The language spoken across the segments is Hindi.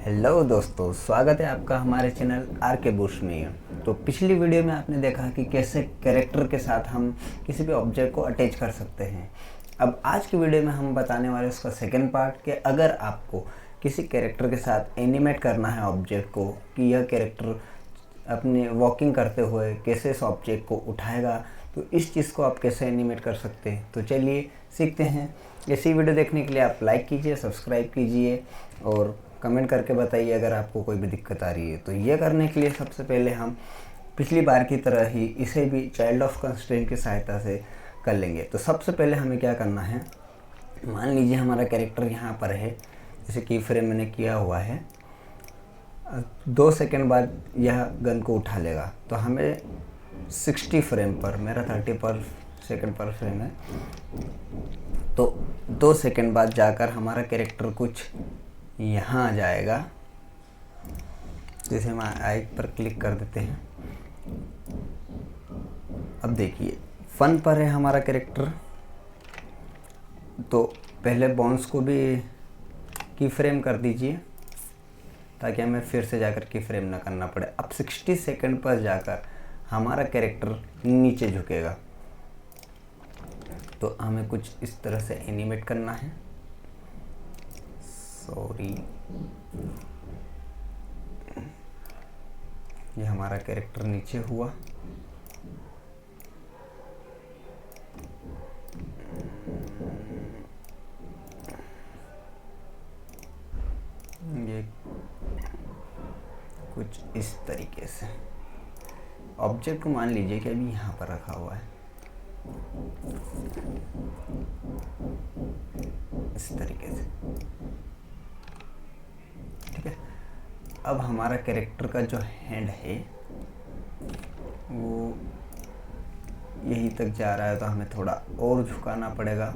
हेलो दोस्तों, स्वागत है आपका हमारे चैनल आर के बुश में। तो पिछली वीडियो में आपने देखा कि कैसे कैरेक्टर के साथ हम किसी भी ऑब्जेक्ट को अटैच कर सकते हैं। अब आज की वीडियो में हम बताने वाले उसका सेकंड पार्ट कि अगर आपको किसी कैरेक्टर के साथ एनिमेट करना है ऑब्जेक्ट को, कि यह कैरेक्टर अपने वॉकिंग करते हुए कैसे इस ऑब्जेक्ट को उठाएगा, तो इस चीज़ को आप कैसे एनिमेट कर सकते हैं। तो चलिए सीखते हैं। ऐसी वीडियो देखने के लिए आप लाइक कीजिए, सब्सक्राइब कीजिए और कमेंट करके बताइए अगर आपको कोई भी दिक्कत आ रही है। तो ये करने के लिए सबसे पहले हम पिछली बार की तरह ही इसे भी चाइल्ड ऑफ कंस्ट्रेंट की सहायता से कर लेंगे। तो सबसे पहले हमें क्या करना है, मान लीजिए हमारा कैरेक्टर यहाँ पर है, जैसे की फ्रेम मैंने किया हुआ है। 2 सेकंड बाद यह गन को उठा लेगा। तो हमें 60 फ्रेम पर, मेरा 30 पर सेकंड पर फ्रेम है, तो 2 सेकंड बाद जाकर हमारा कैरेक्टर कुछ यहाँ आ जाएगा। जैसे हम आई पर क्लिक कर देते हैं। अब देखिए 1 पर है हमारा कैरेक्टर, तो पहले बॉन्स को भी की फ्रेम कर दीजिए ताकि हमें फिर से जाकर की फ्रेम ना करना पड़े। अब 60 सेकंड पर जाकर हमारा कैरेक्टर नीचे झुकेगा। तो हमें कुछ इस तरह से एनिमेट करना है। सॉरी, ये हमारा कैरेक्टर नीचे हुआ। ये कुछ इस तरीके से ऑब्जेक्ट को मान लीजिए कि अभी यहाँ पर रखा हुआ है, इस तरीके से। ठीक है, अब हमारा कैरेक्टर का जो हैंड है वो यहीं तक जा रहा है, तो हमें थोड़ा और झुकाना पड़ेगा।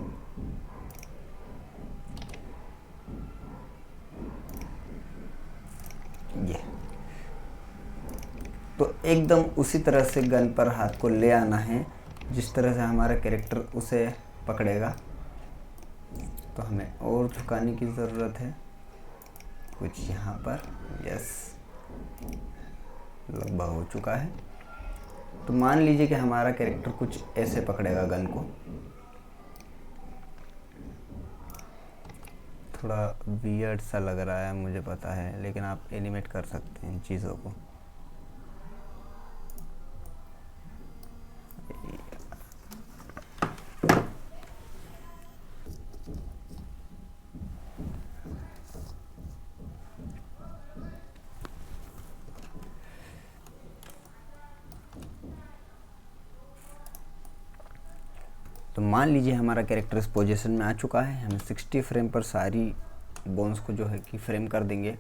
ये तो एकदम उसी तरह से गन पर हाथ को ले आना है जिस तरह से हमारा कैरेक्टर उसे पकड़ेगा। तो हमें और झुकाने की ज़रूरत है, कुछ यहाँ पर। यस, लगभग हो चुका है। तो मान लीजिए कि हमारा कैरेक्टर कुछ ऐसे पकड़ेगा गन को। थोड़ा वियर्ड सा लग रहा है मुझे पता है, लेकिन आप एनिमेट कर सकते हैं इन चीज़ों को। तो मान लीजिए हमारा कैरेक्टर इस पोजीशन में आ चुका है। हमें 60 फ्रेम पर सारी बोन्स को जो है कि फ्रेम कर देंगे।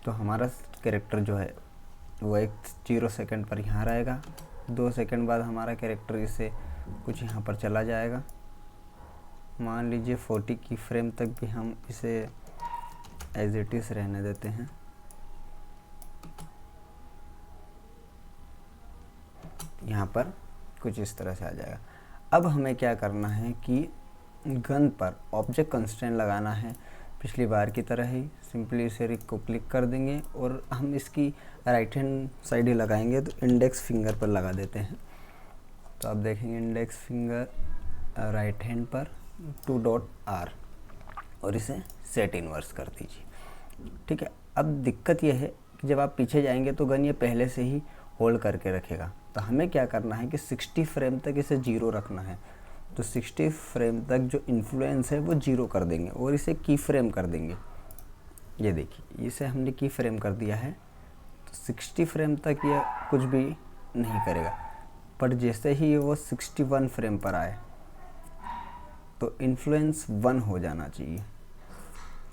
तो हमारा कैरेक्टर जो है वो 0 सेकंड पर यहाँ रहेगा। 2 सेकंड बाद हमारा कैरेक्टर इसे कुछ यहाँ पर चला जाएगा। मान लीजिए 40 की फ्रेम तक भी हम इसे एज इट इज़ रहने देते हैं। यहाँ पर कुछ इस तरह से आ जाएगा। अब हमें क्या करना है कि गन पर ऑब्जेक्ट कंस्ट्रेंट लगाना है। पिछली बार की तरह ही सिंपली इसे को क्लिक कर देंगे और हम इसकी राइट हैंड साइड ही लगाएंगे। तो इंडेक्स फिंगर पर लगा देते हैं। तो आप देखेंगे इंडेक्स फिंगर राइट हैंड पर 2 डॉट R और इसे सेट इनवर्स कर दीजिए। ठीक है, अब दिक्कत यह है कि जब आप पीछे जाएंगे तो गन ये पहले से ही होल्ड करके रखेगा। तो हमें क्या करना है कि 60 फ्रेम तक इसे 0 रखना है। तो 60 फ्रेम तक जो इन्फ्लुएंस है वो 0 कर देंगे और इसे की फ्रेम कर देंगे। ये देखिए, इसे हमने की फ्रेम कर दिया है। तो 60 फ्रेम तक ये कुछ भी नहीं करेगा, पर जैसे ही वो 61 फ्रेम पर आए तो इन्फ्लुएंस 1 हो जाना चाहिए।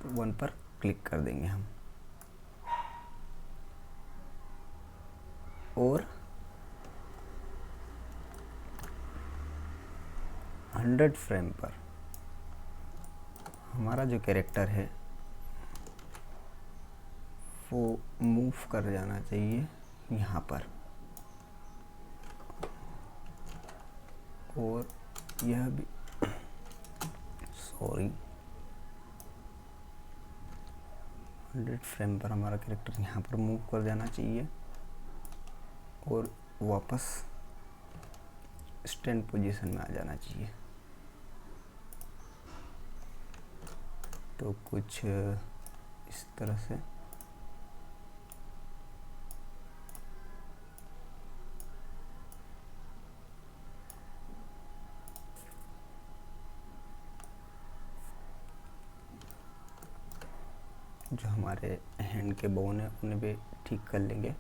तो 1 पर क्लिक कर देंगे हम और 100 फ्रेम पर हमारा जो कैरेक्टर है वो मूव कर जाना चाहिए यहाँ पर। और यह भी, सॉरी, 100 फ्रेम पर हमारा कैरेक्टर यहाँ पर मूव कर जाना चाहिए और वापस स्टैंड पोजीशन में आ जाना चाहिए। तो कुछ इस तरह से जो हमारे हैंड के बोन है उन्हें भी ठीक कर लेंगे।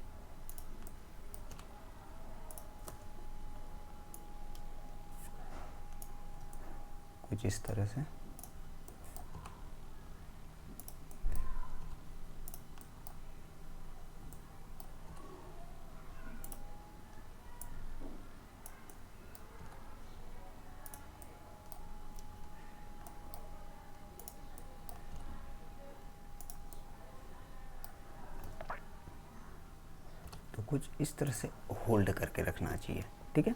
कुछ इस तरह से कुछ इस तरह से होल्ड करके रखना चाहिए। ठीक है,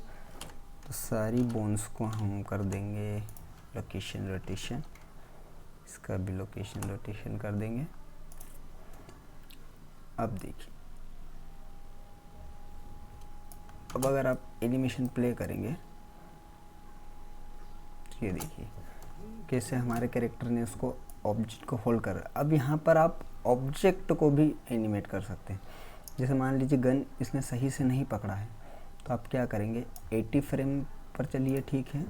तो सारी बोन्स को हम कर देंगे लोकेशन रोटेशन, इसका भी लोकेशन रोटेशन कर देंगे। अब देखिए, अब अगर आप एनिमेशन प्ले करेंगे तो ये देखिए कैसे हमारे कैरेक्टर ने उसको ऑब्जेक्ट को होल्ड कर। अब यहाँ पर आप ऑब्जेक्ट को भी एनिमेट कर सकते हैं। जैसे मान लीजिए गन इसने सही से नहीं पकड़ा है, तो आप क्या करेंगे, 80 फ्रेम पर चलिए, ठीक है,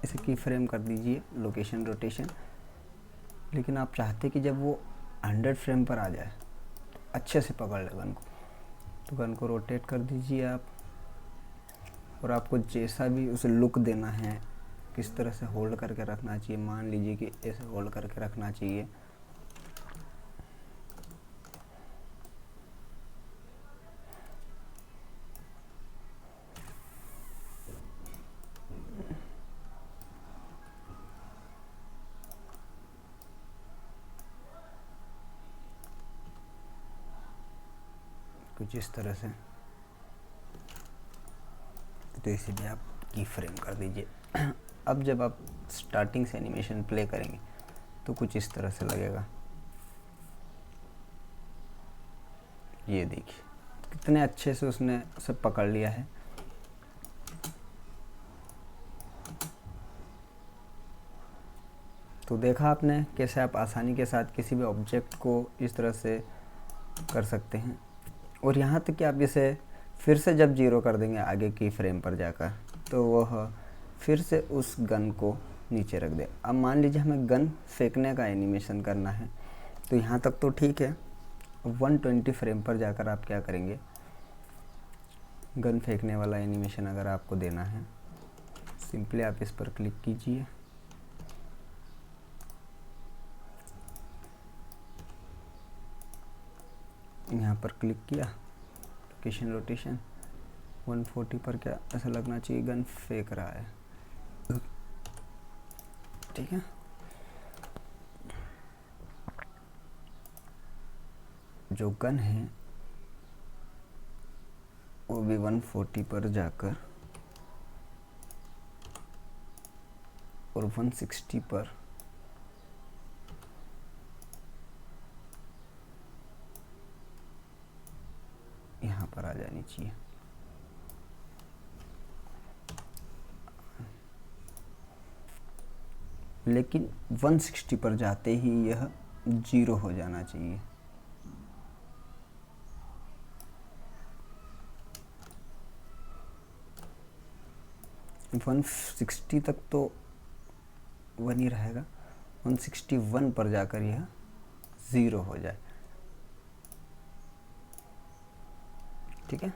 इसे की फ्रेम कर दीजिए लोकेशन रोटेशन। लेकिन आप चाहते कि जब वो 100 फ्रेम पर आ जाए तो अच्छे से पकड़ ले गन को, तो गन को रोटेट कर दीजिए आप। और आपको जैसा भी उसे लुक देना है, किस तरह से होल्ड करके रखना चाहिए, मान लीजिए कि ऐसे होल्ड करके रखना चाहिए। कुछ इस तरह से, तो इसे भी आप की फ्रेम कर दीजिए। अब जब आप स्टार्टिंग से एनिमेशन प्ले करेंगे तो कुछ इस तरह से लगेगा। ये देखिए कितने अच्छे से उसने उसे पकड़ लिया है। तो देखा आपने कैसे आप आसानी के साथ किसी भी ऑब्जेक्ट को इस तरह से कर सकते हैं। और यहाँ तक कि आप इसे फिर से जब 0 कर देंगे आगे की फ्रेम पर जाकर, तो वह फिर से उस गन को नीचे रख दे। अब मान लीजिए हमें गन फेंकने का एनिमेशन करना है, तो यहाँ तक तो ठीक है। 120 फ्रेम पर जाकर आप क्या करेंगे, गन फेंकने वाला एनिमेशन अगर आपको देना है, सिंपली आप इस पर क्लिक कीजिए, यहाँ पर क्लिक किया, लोकेशन रोटेशन 140 पर, क्या ऐसा लगना चाहिए गन फेंक रहा है। ठीक है, जो गन है वो भी 140 पर जाकर और 160 पर यहाँ पर आ जानी चाहिए। लेकिन 160 पर जाते ही यह 0 हो जाना चाहिए। वन 160 तक तो 1 ही रहेगा, 161 पर जाकर यह 0 हो जाए। ठीक है,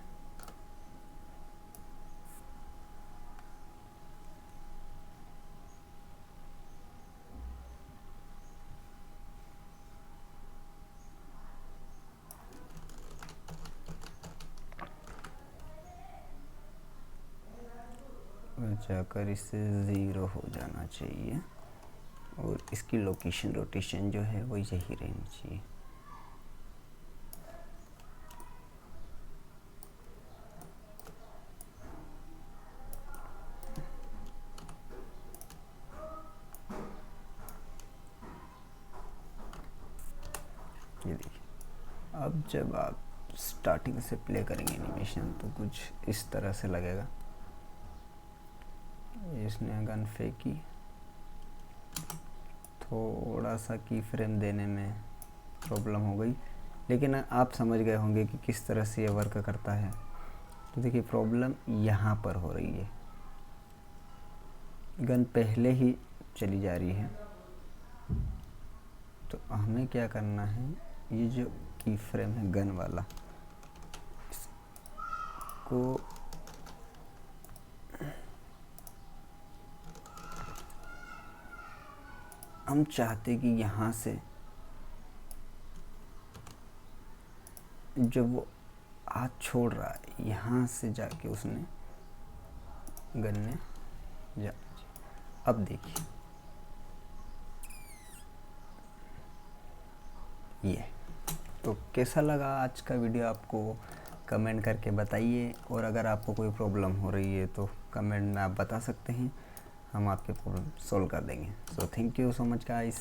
जाकर इससे 0 हो जाना चाहिए और इसकी लोकेशन रोटेशन जो है वो यही रहनी चाहिए। ये देखिए, अब जब आप स्टार्टिंग से प्ले करेंगे एनिमेशन तो कुछ इस तरह से लगेगा। इसने गन फेंकी, थोड़ा सा की फ्रेम देने में प्रॉब्लम हो गई, लेकिन आप समझ गए होंगे कि किस तरह से ये वर्क करता है। तो देखिए प्रॉब्लम यहाँ पर हो रही है, गन पहले ही चली जा रही है। तो हमें क्या करना है, ये जो की फ्रेम है गन वाला, इसको हम चाहते कि यहाँ से जब वो हाथ छोड़ रहा है, यहाँ से जाके उसने गन ने जा, अब देखिए ये। तो कैसा लगा आज का वीडियो आपको, कमेंट करके बताइए, और अगर आपको कोई प्रॉब्लम हो रही है तो कमेंट में आप बता सकते हैं, हम आपके प्रॉब्लम सॉल्व कर देंगे। So thank you so much guys.